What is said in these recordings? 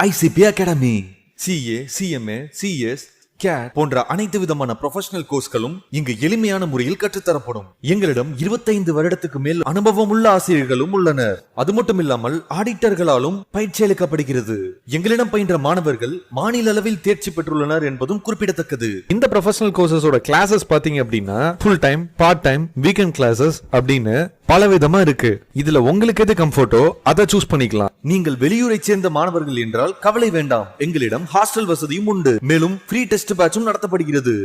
ICP Academy. CA, CMA, CS, CAT போன்ற அனைத்து விதமான ப்ரொஃபஷனல் கோர்ஸ்களும் இங்கு எளிமையான முறையில் கற்றுத்தரப்படும். எங்களிடம் 25 வருடத்துக்கு மேல் அனுபவம் உள்ள ஆசிரியர்களும் உள்ளனர். அது மட்டும் இல்லாமல் ஆடிட்டர்களாலும் பயிற்சி அளிக்கப்படுகிறது. எங்களிடம் பயின்ற மாணவர்கள் மாநில அளவில் தேர்ச்சி பெற்றுள்ளனர் என்பதும் குறிப்பிடத்தக்கது. இந்த ப்ரொஃபஷனல் கோர்சஸோட கிளாஸஸ் பாத்தீங்க அப்படின்னா full time, part time, weekend classes அப்படின்னு பல விதமா இருக்கு. இதுல உங்களுக்கு எது கம்ஃபர்ட்டோ அதை சூஸ் பண்ணிக்கலாம். நீங்கள் வெளியூரை சேர்ந்த மாணவர்கள் என்றால் கவலை வேண்டாம். எங்களிடம் ஹாஸ்டல் வசதியும் உண்டு. மேலும் ஃப்ரீ டெஸ்ட் பேட்சும் நடத்தப்படுகிறது.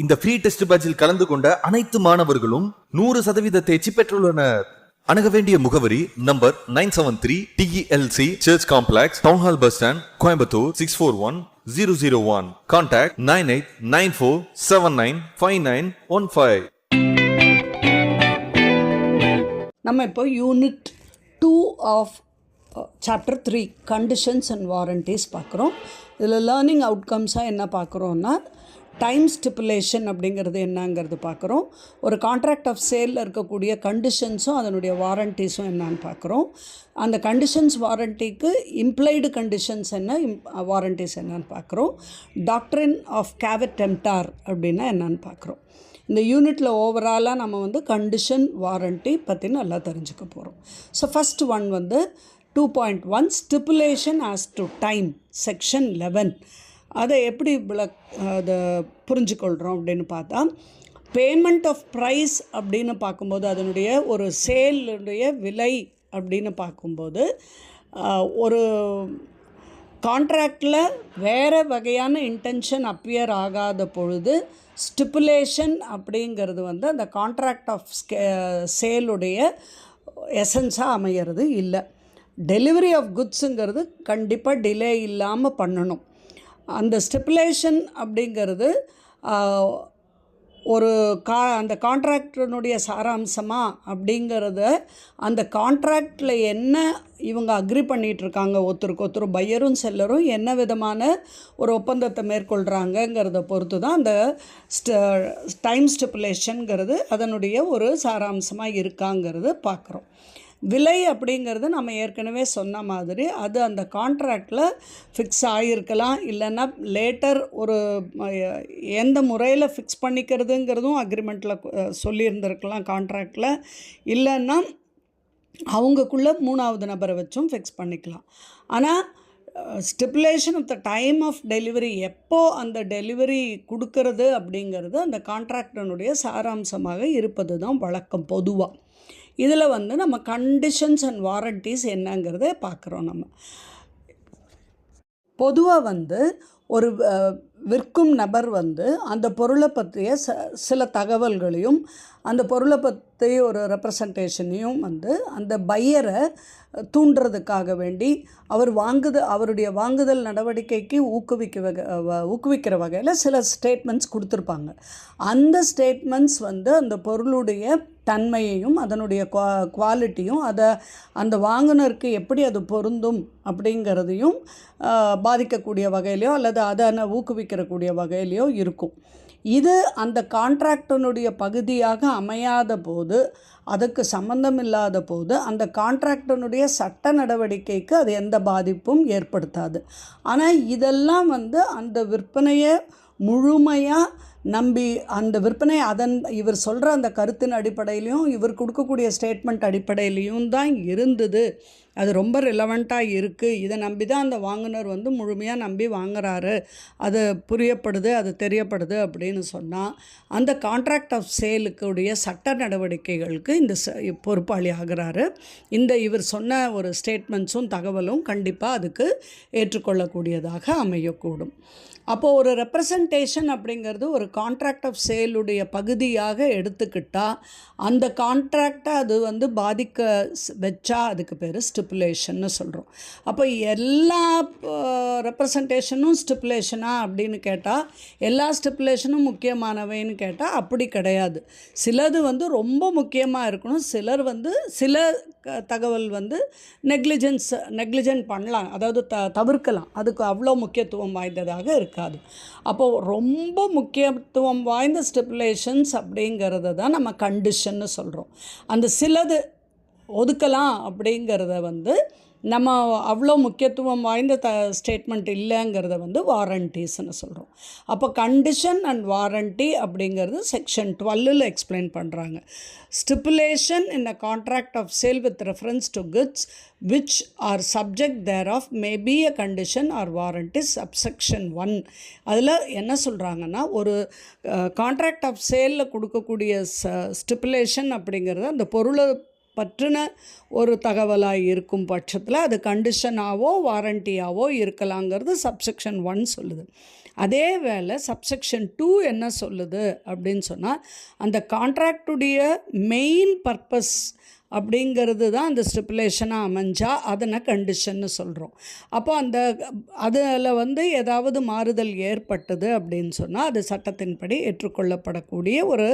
இந்த ஃப்ரீ டெஸ்ட் பேட்சில் கலந்து கொண்ட அனைத்து மாணவர்களும் 100% தேர்ச்சி பெற்றுள்ளனர். அணுக வேண்டிய முகவரி number 973 TELC church complex, town hall bus stand, Coimbatore 641001. Contact 9894795915. நம்ம இப்போ unit 2 of chapter 3 conditions and warranties பார்க்குறோம். இதில் லேர்னிங் அவுட்கம்ஸாக என்ன பார்க்குறோன்னா டைம் ஸ்டிப்புலேஷன் அப்படிங்கிறது என்னங்கிறது பார்க்குறோம். ஒரு கான்ட்ராக்ட் ஆஃப் சேலில் இருக்கக்கூடிய கண்டிஷன்ஸும் அதனுடைய வாரண்டிஸும் என்னான்னு பார்க்குறோம். அந்த கண்டிஷன்ஸ் வாரண்டிக்கு இம்ப்ளைடு கண்டிஷன்ஸ் என்ன, வாரண்டிஸ் என்னன்னு பார்க்குறோம். டாக்ட்ரின் ஆஃப் கேவட் டெம்ப்டார் அப்படின்னா என்னன்னு பார்க்குறோம். இந்த யூனிட்டில் ஓவராலாக நம்ம கண்டிஷன் வாரண்ட்டி பற்றி நல்லா தெரிஞ்சுக்க போகிறோம். So first one 2.1 stipulation as to time section 11. அதை எப்படி அதை புரிஞ்சுக்கொள்கிறோம் அப்படின்னு பார்த்தா, பேமெண்ட் ஆஃப் ப்ரைஸ் அப்படின்னு பார்க்கும்போது அதனுடைய ஒரு சேலுடைய விலை அப்படின்னு பார்க்கும்போது ஒரு கான்ட்ராக்டில் வேறு வகையான இன்டென்ஷன் அப்பியர் ஆகாத பொழுது ஸ்டிப்புலேஷன் அப்படிங்கிறது அந்த கான்ட்ராக்ட் ஆஃப் சேலுடைய எசன்ஸாக அமையிறது இல்லை. டெலிவரி ஆஃப் குட்ஸுங்கிறது கண்டிப்பாக டிலே இல்லாமல் பண்ணணும். அந்த ஸ்டிப்புலேஷன் அப்படிங்கிறது ஒரு அந்த கான்ட்ராக்டினுடைய சாராம்சமா அப்படிங்கிறத அந்த கான்ட்ராக்டில் என்ன இவங்க அக்ரி பண்ணிகிட்ருக்காங்க, ஒருத்தருக்கு ஒருத்தர் பையரும் செல்லரும் என்ன விதமான ஒரு ஒப்பந்தத்தை மேற்கொள்கிறாங்கங்கிறத பொறுத்து தான் அந்த டைம் ஸ்டிப்புலேஷனுங்கிறது அதனுடைய ஒரு சாராம்சமாக இருக்காங்கிறது பார்க்குறோம். விலை அப்படிங்கிறது நம்ம ஏற்கனவே சொன்ன மாதிரி அது அந்த கான்ட்ராக்டில் ஃபிக்ஸ் ஆகியிருக்கலாம், இல்லைன்னா லேட்டர் ஒரு எந்த முறையில் ஃபிக்ஸ் பண்ணிக்கிறதுங்கிறதும் அக்ரிமெண்ட்டில் சொல்லியிருந்திருக்கலாம் கான்ட்ராக்டில், இல்லைன்னா அவங்கக்குள்ளே 3வது நபரை வச்சும் ஃபிக்ஸ் பண்ணிக்கலாம். ஆனால் stipulation of the time of delivery, எப்போ அந்த டெலிவரி கொடுக்கறது அப்படிங்கிறது அந்த கான்ட்ராக்டினுடைய சாராம்சமாக இருப்பது தான் வழக்கம் பொதுவாக. இதில் நம்ம கண்டிஷன்ஸ் அண்ட் வாரண்டிஸ் என்னங்கிறத பார்க்குறோம். நம்ம பொதுவாக ஒரு விற்கும் நபர் அந்த பொருளை பற்றிய சில தகவல்களையும் அந்த பொருளை பற்றி ஒரு ரெப்ரசன்டேஷனையும் அந்த பையரை தூண்டுறதுக்காக வேண்டி அவருடைய வாங்குதல் நடவடிக்கைக்கு ஊக்குவிக்கிற வகையில் சில ஸ்டேட்மெண்ட்ஸ் கொடுத்துருப்பாங்க. அந்த ஸ்டேட்மெண்ட்ஸ் அந்த பொருளுடைய தன்மையையும் அதனுடைய குவாலிட்டியும் அந்த வாங்குனருக்கு எப்படி அது பொருந்தும் அப்படிங்கிறதையும் பாதிக்கக்கூடிய வகையிலையோ அல்லது அதை ஊக்குவிக்கக்கூடிய வகையிலையோ இருக்கும். இது அந்த கான்ட்ராக்டினுடைய பகுதியாக அமையாத போது, அதுக்கு சம்பந்தம் இல்லாத போது அந்த கான்ட்ராக்டினுடைய சட்ட நடவடிக்கைக்கு அது எந்த பாதிப்பும் ஏற்படுத்தாது. ஆனால் இதெல்லாம் அந்த விற்பனையை முழுமையாக நம்பி அந்த விற்பனை இவர் சொல்கிற அந்த கருத்தின் அடிப்படையிலையும் இவர் கொடுக்கக்கூடிய ஸ்டேட்மெண்ட் அடிப்படையிலையும் தான் இருந்தது. அது ரொம்ப ரிலவெண்ட்டாக இருக்குது. இதை நம்பி தான் அந்த வாங்குனர் முழுமையாக நம்பி வாங்குறாரு, அது புரியப்படுது, அது தெரியப்படுது அப்படின்னு சொன்னால் அந்த கான்ட்ராக்ட் ஆஃப் சேலுக்குடைய சட்ட நடவடிக்கைகளுக்கு இந்த பொறுப்பாளி ஆகிறாரு. இவர் சொன்ன ஒரு ஸ்டேட்மெண்ட்ஸும் தகவலும் கண்டிப்பாக அதுக்கு ஏற்றுக்கொள்ளக்கூடியதாக அமையக்கூடும். அப்போது ஒரு ரெப்ரசன்டேஷன் அப்படிங்கிறது ஒரு கான்ட்ராக்ட் ஆஃப் சேலுடைய பகுதியாக எடுத்துக்கிட்டால் அந்த கான்ட்ராக்டை அது பாதிக்க வச்சா அதுக்கு பேர் ஸ்டிப்புலேஷன்னு சொல்கிறோம். அப்போ எல்லா ரெப்ரசன்டேஷனும் ஸ்டிப்புலேஷனா அப்படின்னு கேட்டால், எல்லா ஸ்டிப்புலேஷனும் முக்கியமானவைன்னு கேட்டால் அப்படி கிடையாது. சிலது ரொம்ப முக்கியமாக இருக்கணும், சிலர் சில தகவல் நெக்லிஜென்ட் பண்ணலாம், அதாவது தவிர்க்கலாம், அதுக்கு அவ்வளோ முக்கியத்துவம் வாய்ந்ததாக இருக்காது. அப்போது ரொம்ப முக்கியத்துவம் வாய்ந்த ஸ்டிப்புலேஷன்ஸ் அப்படிங்கிறத தான் நம்ம கண்டிஷன்னு சொல்கிறோம். அந்த சிலது ஒதுக்கலாம் அப்படிங்கிறத நம்ம அவ்வளோ முக்கியத்துவம் வாய்ந்த ஸ்டேட்மெண்ட் இல்லைங்கிறத வந்து வாரண்டிஸ்ன்னு சொல்கிறோம். அப்போ கண்டிஷன் அண்ட் வாரண்டி அப்படிங்கிறது செக்ஷன் 12ல் எக்ஸ்பிளைன் பண்ணுறாங்க. Stipulation in a contract of sale with reference to goods which are subject thereof may be a condition or warranty subsection 1. அதில் என்ன சொல்கிறாங்கன்னா, ஒரு கான்ட்ராக்ட் ஆஃப் சேலில் கொடுக்கக்கூடிய ஸ்டிப்புலேஷன் அப்படிங்கிறது அந்த பொருளை பற்றின ஒரு தகவலாக இருக்கும் பட்சத்தில் அது கண்டிஷனாவோ வாரண்டியாவோ இருக்கலாங்கிறது சப்செக்ஷன் 1 சொல்லுது. அதே வேளை சப்செக்ஷன் 2 என்ன சொல்லுது அப்படின்னு சொன்னால், அந்த கான்ட்ராக்டுடைய மெயின் பர்பஸ் அப்படிங்கிறது தான் அந்த ஸ்டிப்புலேஷனாக அமைஞ்சால் அதனை கண்டிஷன்னு சொல்கிறோம். அப்போ அதில் வந்து ஏதாவது மாறுதல் ஏற்பட்டது அப்படின்னு சொன்னால் அது சட்டத்தின்படி ஏற்றுக்கொள்ளப்படக்கூடிய ஒரு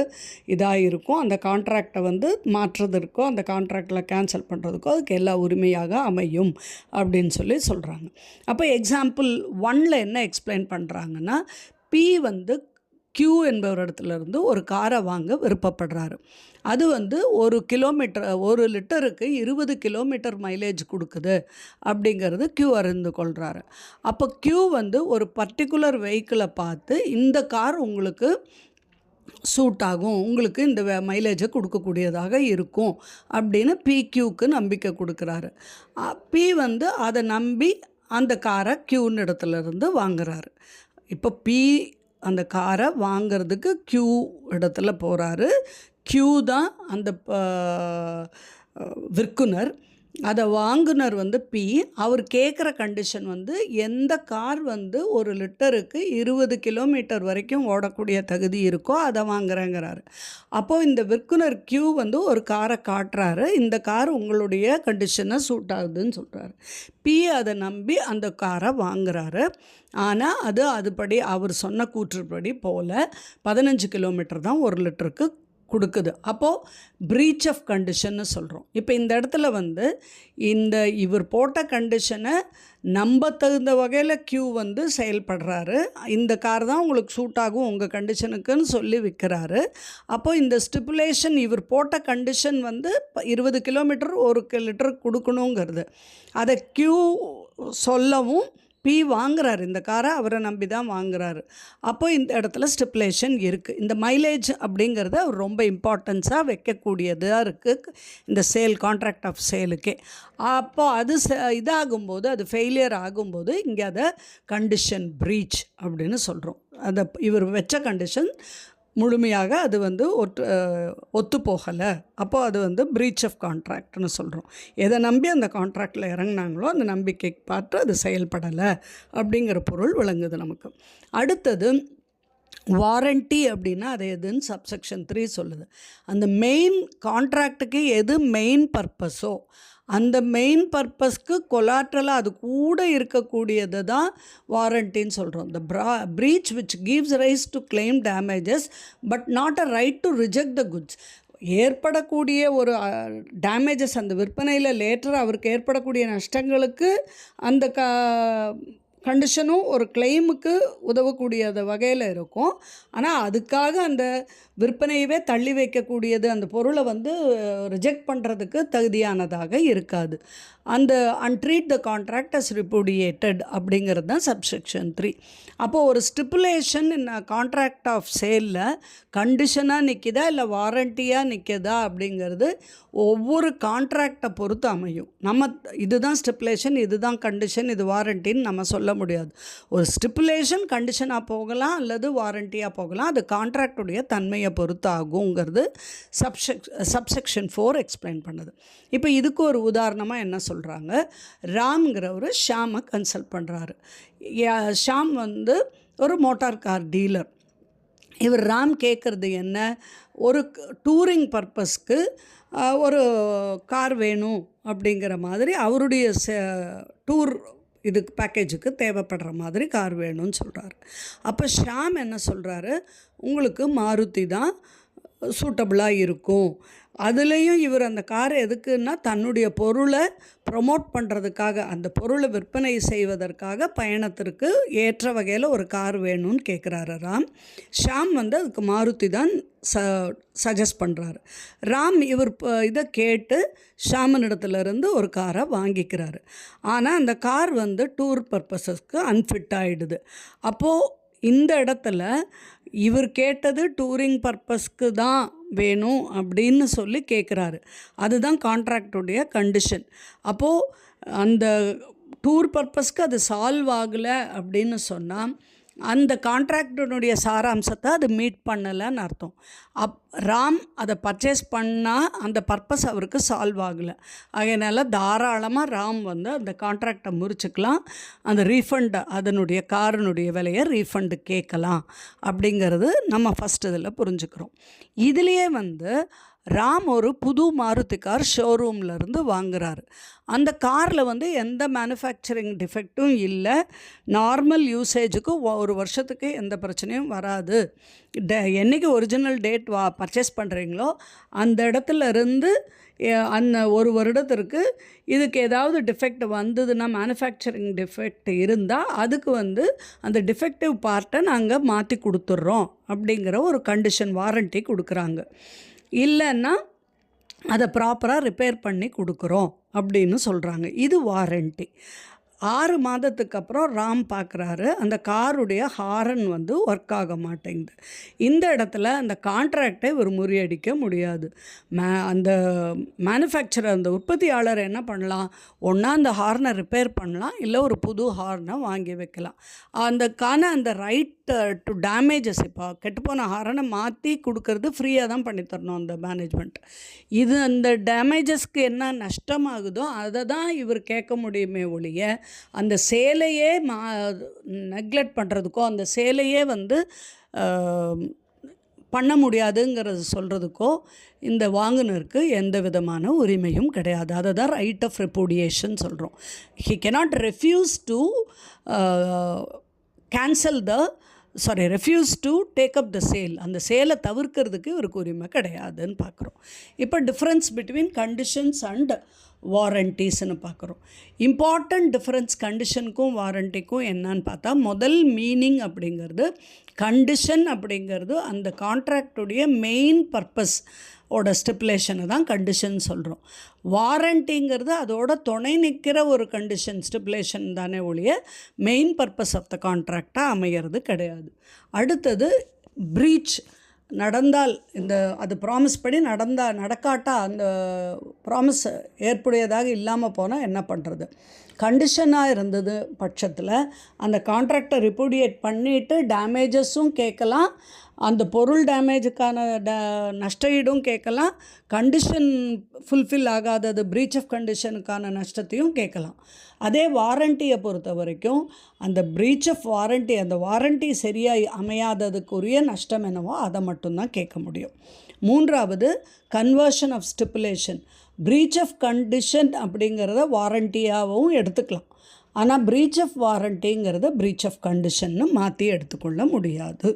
இதாக இருக்கும். அந்த கான்ட்ராக்டை வந்து மாற்றுறதுக்கோ அந்த கான்ட்ராக்டில் கேன்சல் பண்ணுறதுக்கோ அதுக்கு எல்லா உரிமையாக அமையும் அப்படின்னு சொல்கிறாங்க. அப்போ எக்ஸாம்பிள் 1ல் என்ன எக்ஸ்பிளைன் பண்ணுறாங்கன்னா, பி வந்து Q என்பவரிடத்துலேருந்து ஒரு காரை வாங்க விருப்பப்படுறாரு. அது வந்து 1 லிட்டருக்கு 20 கிலோமீட்டர் மைலேஜ் கொடுக்குது அப்படிங்கிறது Q அறிந்து கொள்கிறாரு. அப்போ Q வந்து ஒரு பர்டிகுலர் வெஹிக்கிளை பார்த்து இந்த கார் உங்களுக்கு சூட் ஆகும், உங்களுக்கு இந்த மைலேஜை கொடுக்கக்கூடியதாக இருக்கும் அப்படின்னு PQக்கு நம்பிக்கை கொடுக்குறாரு. P வந்து அதை நம்பி அந்த காரை Qன்னு இடத்துலேருந்து வாங்குறாரு. இப்போ P அந்த காரை வாங்கிறதுக்கு Q இடத்துல போகிறாரு. Q தான் அந்த விற்குனர். அதை வாங்குனர் வந்து P. அவர் கேட்குற கண்டிஷன் வந்து எந்த கார் வந்து 1 லிட்டருக்கு 20 கிலோமீட்டர் வரைக்கும் ஓடக்கூடிய தகுதி இருக்கோ அதை வாங்குறேங்கிறாரு. அப்போது இந்த விற்குனர் Q வந்து ஒரு காரை காட்டுறாரு, இந்த கார் உங்களுடைய கண்டிஷனை சூட் ஆகுதுன்னு சொல்கிறாரு. P அதை நம்பி அந்த காரை வாங்குறாரு. ஆனால் அதுபடி அவர் சொன்ன கூற்றுப்படி போல் 15 கிலோமீட்டர் தான் 1 லிட்டருக்கு கொடுக்குது. அப்போது ப்ரீச் ஆஃப் கண்டிஷன்னு சொல்கிறோம். இப்போ இந்த இடத்துல வந்து இவர் போட்ட கண்டிஷனை நம்ப தகுந்த வகையில் Q வந்து செயல்படுறாரு. இந்த கார் தான் உங்களுக்கு சூட் ஆகும் உங்கள் கண்டிஷனுக்குன்னு சொல்லி விற்கிறாரு. அப்போது இந்த ஸ்டிப்புலேஷன் இவர் போட்ட கண்டிஷன் வந்து 20 கிலோமீட்டர் 1 லிட்டருக்கு கொடுக்கணுங்கிறது அதை Q சொல்லவும் P வாங்குறாரு. இந்த காரை அவரை நம்பி தான் வாங்குறாரு. அப்போ இந்த இடத்துல ஸ்டிப்புலேஷன் இருக்குது. இந்த மைலேஜ் அப்படிங்கிறத அவர் ரொம்ப இம்பார்ட்டன்ஸாக வைக்கக்கூடியதாக இருக்குது இந்த கான்ட்ராக்ட் ஆஃப் சேலுக்கே. அப்போது அது இதாகும்போது, அது ஃபெயிலியர் ஆகும்போது இங்கே அதை கண்டிஷன் ப்ரீச் அப்படின்னு சொல்கிறோம். அதை இவர் வச்ச கண்டிஷன் முழுமையாக அது வந்து ஒத்து போகலை. அப்போது அது வந்து ப்ரீச் ஆஃப் கான்ட்ராக்ட்னு சொல்கிறோம். எதை நம்பி அந்த கான்ட்ராக்டில் இறங்கினாங்களோ அந்த நம்பிக்கை பார்த்து அது செயல்படலை அப்படிங்கிற பொருள் விளங்குது நமக்கு. அடுத்தது வாரண்ட்டி அப்படின்னா அது எதுன்னு சப்செக்ஷன் 3 சொல்லுது. அந்த மெயின் கான்ட்ராக்டுக்கு எது மெயின் பர்பஸோ அந்த மெயின் பர்பஸ்க்கு கொலாட்ரலாக அது கூட இருக்கக்கூடியது தான் வாரண்டின்னு சொல்கிறோம். The breach which gives rise to claim damages but not a right to reject the goods. ஏற்படக்கூடிய ஒரு டேமேஜஸ் அந்த விற்பனையில் லேட்டராக அவருக்கு ஏற்படக்கூடிய நஷ்டங்களுக்கு அந்த கண்டிஷனும் ஒரு கிளைமுக்கு உதவக்கூடியது வகையில் இருக்கும். ஆனால் அதுக்காக அந்த விற்பனையவே தள்ளி வைக்கக்கூடியது, அந்த பொருளை வந்து ரிஜெக்ட் பண்ணுறதுக்கு தகுதியானதாக இருக்காது. அந்த அன்ட்ரீட் த கான்ட்ராக்ட் அஸ் ரிப்புடியேட்டட் அப்படிங்கிறது தான் சப்செக்ஷன் 3. அப்போது ஒரு ஸ்டிப்புலேஷன் இன் கான்ட்ராக்ட் ஆஃப் சேலில் கண்டிஷனாக நிற்கிதா இல்லை வாரண்டியாக நிற்கிதா அப்படிங்கிறது ஒவ்வொரு கான்ட்ராக்டை பொறுத்து அமையும். நம்ம இதுதான் ஸ்டிப்புலேஷன், இதுதான் கண்டிஷன், இது வாரண்டின்னு நம்ம சொல்ல முடியாது. ஒரு ஸ்டிப்புலேஷன் கண்டிஷனாக போகலாம் அல்லது வாரண்டியாக போகலாம். அது கான்ட்ராக்டுடைய தன்மையை பொறுத்து ஆகுங்கிறது சப்செக்ஷன் 4 எக்ஸ்பிளைன் பண்ணுது. இப்போ இதுக்கு ஒரு உதாரணமாக என்ன சொல்கிறாங்க, ராம்ங்கிறவர் ஷாமை கன்சல்ட் பண்ணுறாரு. ஷாம் வந்து ஒரு மோட்டார் கார் டீலர். இவர் ராம் கேட்குறது என்ன, ஒரு டூரிங் பர்பஸ்க்கு ஒரு கார் வேணும் அப்படிங்கிற மாதிரி அவருடைய டூர் இதுக்கு பேக்கேஜுக்கு தேவைப்படுற மாதிரி கார் வேணும்னு சொல்கிறாரு. அப்போ ஷாம் என்ன சொல்கிறாரு, உங்களுக்கு மாருதி தான் சூட்டபுளாக இருக்கும். அதுலேயும் இவர் அந்த கார் எதுக்குன்னா தன்னுடைய பொருளை ப்ரொமோட் பண்ணுறதுக்காக, அந்த பொருளை விற்பனை செய்வதற்காக பயணத்திற்கு ஏற்ற வகையில் ஒரு கார் வேணும்னு கேட்குறாரு ராம். ஷாம் வந்து அதுக்கு மாருதி தான் சஜஸ்ட் பண்ணுறாரு. ராம் இவர் இதை கேட்டு ஷாமனிடத்துலேருந்து ஒரு காரை வாங்கிக்கிறாரு. ஆனால் அந்த கார் வந்து டூர் பர்பஸஸ்க்கு அன்ஃபிட் ஆகிடுது. அப்போது இந்த இடத்துல இவர் கேட்டது டூரிங் பர்பஸ்க்கு தான் வேணும் அப்படின்னு சொல்லி கேட்குறாரு. அதுதான் கான்ட்ராக்டுடைய கண்டிஷன். அப்போது அந்த டூர் பர்பஸ்க்கு அது சால்வ் ஆகலை அப்படின்னு சொன்னால் அந்த கான்ட்ராக்டினுடைய சாராம்சத்தை அது மீட் பண்ணலைன்னு அர்த்தம். ராம் அதை பர்ச்சேஸ் பண்ணால் அந்த பர்பஸ் அவருக்கு சால்வ் ஆகலை. அதனால் தாராளமாக ராம் வந்து அந்த கான்ட்ராக்டை முறிச்சுக்கலாம், அந்த ரீஃபண்ட் அதனுடைய காரினுடைய விலையை ரீஃபண்டு கேட்கலாம் அப்படிங்கிறது நம்ம ஃபஸ்ட் இதில் புரிஞ்சுக்கிறோம். இதுலேயே வந்து ராம் ஒரு புது மாருதி கார் ஷோரூம்லேருந்து வாங்குகிறாரு. அந்த காரில் வந்து எந்த மேனுஃபேக்சரிங் டிஃபெக்ட்டும் இல்லை. நார்மல் யூசேஜுக்கு ஒரு வருஷத்துக்கு எந்த பிரச்சனையும் வராது. என்றைக்கு ஒரிஜினல் டேட் பர்ச்சேஸ் பண்ணுறீங்களோ அந்த இடத்துல இருந்து அந்த ஒரு வருடத்திற்கு இதுக்கு ஏதாவது டிஃபெக்ட் வந்ததுன்னா, மேனுஃபேக்சரிங் டிஃபெக்ட் இருந்தால் அதுக்கு வந்து அந்த டிஃபெக்டிவ் பார்ட்டை நாங்கள் மாற்றி கொடுத்துட்றோம் அப்படிங்கிற ஒரு கண்டிஷன் வாரண்ட்டி கொடுக்குறாங்க. இல்லைன்னா அதை ப்ராப்பராக ரிப்பேர் பண்ணி கொடுக்குறோம் அப்படின்னு சொல்கிறாங்க. இது வாரண்ட்டி. 6 மாதத்துக்கு அப்புறம் ராம் பார்க்குறாரு அந்த காருடைய ஹாரன் வந்து ஒர்க் ஆக மாட்டேங்குது. இந்த இடத்துல அந்த கான்ட்ராக்டை ஒரு முறியடிக்க முடியாது. அந்த மேனுஃபேக்சரர், அந்த உற்பத்தியாளர் என்ன பண்ணலாம், ஒன்றா அந்த ஹார்னை ரிப்பேர் பண்ணலாம், இல்லை ஒரு புது ஹார்னை வாங்கி வைக்கலாம். அந்த ரைட் டு டேமேஜஸ், இப்போ கெட்டுப்போன ஹாரனை மாற்றி கொடுக்கறது ஃப்ரீயாக தான் பண்ணித்தரணும் அந்த மேனேஜ்மெண்ட். இது அந்த டேமேஜஸ்க்கு என்ன நஷ்டமாகுதோ அதை தான் இவர் கேட்க முடியுமே ஒழிய அந்த சேலையே நெக்லெக்ட் பண்ணுறதுக்கோ அந்த சேலையே வந்து பண்ண முடியாதுங்கிறது சொல்கிறதுக்கோ இந்த வாங்குனருக்கு எந்த விதமான உரிமையும் கிடையாது. அதை தான் ரைட் ஆஃப் ரெப்புடியேஷன் சொல்கிறோம். He cannot refuse to refuse to take up the sale. அந்த சேலை தவிர்க்கிறதுக்கு இவருக்கு உரிமை கிடையாதுன்னு பார்க்குறோம். இப்போ டிஃப்ரென்ஸ் பிட்வீன் கண்டிஷன்ஸ் அண்ட் வாரண்டிஸ்ன்னு பார்க்குறோம். இம்பார்ட்டண்ட் டிஃப்ரென்ஸ் கண்டிஷனுக்கும் வாரண்டிக்கும் என்னன்னு பார்த்தா, முதல் மீனிங் அப்படிங்கிறது கண்டிஷன் அப்படிங்கிறது அந்த கான்ட்ராக்டுடைய மெயின் பர்பஸ் ஓட ஸ்டிப்புலேஷனை தான் கண்டிஷன் சொல்கிறோம். வாரண்டிங்கிறது அதோட துணை நிற்கிற ஒரு கண்டிஷன் ஸ்டிப்புலேஷன் தானே ஒழிய மெயின் பர்பஸ் ஆஃப் த கான்ட்ராக்டாக அமைகிறது கிடையாது. அடுத்தது ப்ரீச் நடந்தால், அது ப்ராமிஸ் படி நடக்காட்டா அந்த ப்ராமிஸ் ஏற்புடையதாக இல்லாமல் போனால் என்ன பண்ணுறது? கண்டிஷனாக இருந்தது பட்சத்தில் அந்த கான்ட்ராக்டை ரிப்புடியேட் பண்ணிவிட்டு டேமேஜஸும் கேட்கலாம், அந்த பொருள் டேமேஜுக்கான நஷ்டஈடும் கேட்கலாம், கண்டிஷன் ஃபுல்ஃபில் ஆகாதது ப்ரீச் ஆஃப் கண்டிஷனுக்கான நஷ்டத்தையும் கேட்கலாம். அதே வாரண்டியை பொறுத்த வரைக்கும் அந்த ப்ரீச் ஆஃப் வாரண்ட்டி, அந்த வாரண்ட்டி சரியாக அமையாததுக்குரிய நஷ்டம் என்னவோ அதை மட்டும்தான் கேட்க முடியும். மூன்றாவது conversion of stipulation. Breach of condition அப்படிங்கிறத வாரண்டியாகவும் எடுத்துக்கலாம், ஆனால் ப்ரீச் ஆஃப் வாரண்டிங்கிறத ப்ரீச் ஆஃப் கண்டிஷன்னு மாற்றி எடுத்துக்கொள்ள முடியாது.